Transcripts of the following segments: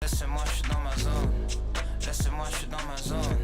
Laissez-moi, je suis dans ma zone. Laissez-moi, je suis dans ma zone.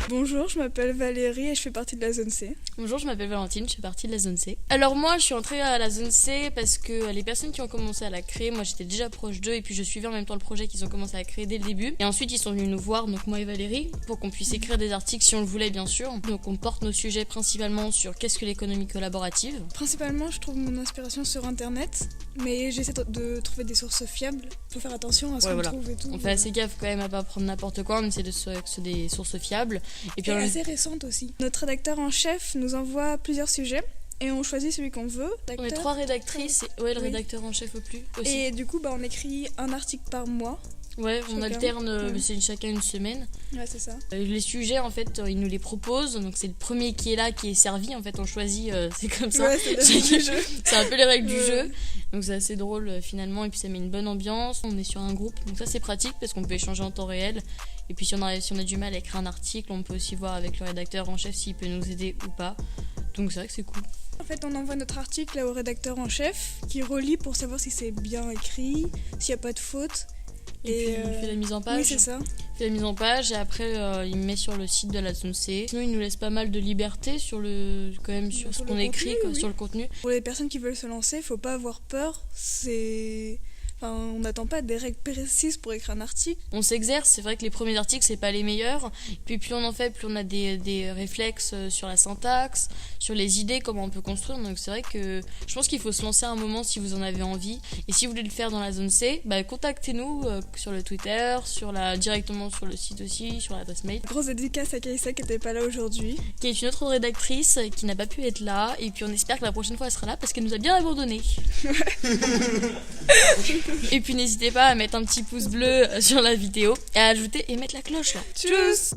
Bonjour, je m'appelle Valérie et je fais partie de la zone C. Bonjour, je m'appelle Valentine, je fais partie de la zone C. Alors moi, je suis entrée à la zone C parce que les personnes qui ont commencé à la créer, moi j'étais déjà proche d'eux et puis je suivais en même temps le projet qu'ils ont commencé à créer dès le début. Et ensuite, ils sont venus nous voir, donc moi et Valérie, pour qu'on puisse écrire des articles si on le voulait bien sûr. Donc on porte nos sujets principalement sur qu'est-ce que l'économie collaborative. Principalement, je trouve mon inspiration sur Internet, mais j'essaie de trouver des sources fiables. Faut faire attention à ce qu'on trouve et tout. On fait assez gaffe quand même à pas prendre n'importe quoi, on essaie de se des sources fiables. Et puis assez récente aussi. Notre rédacteur en chef nous envoie plusieurs sujets et on choisit celui qu'on veut. On est 3 rédactrices et le rédacteur en chef au plus aussi. Et du coup, on écrit un article par mois. Ouais, on alterne, c'est chacun une semaine. Ouais, c'est ça. Les sujets, en fait, ils nous les proposent. Donc, c'est le premier qui est là, qui est servi. En fait, on choisit, c'est comme ça. Ouais, c'est un peu les règles du jeu. Donc, c'est assez drôle, finalement. Et puis, ça met une bonne ambiance. On est sur un groupe. Donc, ça, c'est pratique parce qu'on peut échanger en temps réel. Et puis, si on a du mal à écrire un article, on peut aussi voir avec le rédacteur en chef s'il peut nous aider ou pas. Donc, c'est vrai que c'est cool. En fait, on envoie notre article au rédacteur en chef qui relit pour savoir si c'est bien écrit, s'il n'y a pas de faute. Et puis il fait la mise en page. Oui, c'est ça. Il fait la mise en page et après il met sur le site de la zone C. Sinon, il nous laisse pas mal de liberté sur ce qu'on écrit, sur le contenu. Pour les personnes qui veulent se lancer, faut pas avoir peur. On n'attend pas des règles précises pour écrire un article. On s'exerce, c'est vrai que les premiers articles, c'est pas les meilleurs. Puis plus on en fait, plus on a des réflexes sur la syntaxe, sur les idées, comment on peut construire. Donc c'est vrai que je pense qu'il faut se lancer à un moment si vous en avez envie. Et si vous voulez le faire dans la zone C, contactez-nous sur le Twitter, directement sur le site aussi, sur l'adresse mail. Grosse dédicace à Kaïssa qui n'était pas là aujourd'hui. Qui est une autre rédactrice qui n'a pas pu être là. Et puis on espère que la prochaine fois elle sera là parce qu'elle nous a bien abandonnés. Et puis n'hésitez pas à mettre un petit pouce bleu sur la vidéo et à ajouter et mettre la cloche là. Tchuss!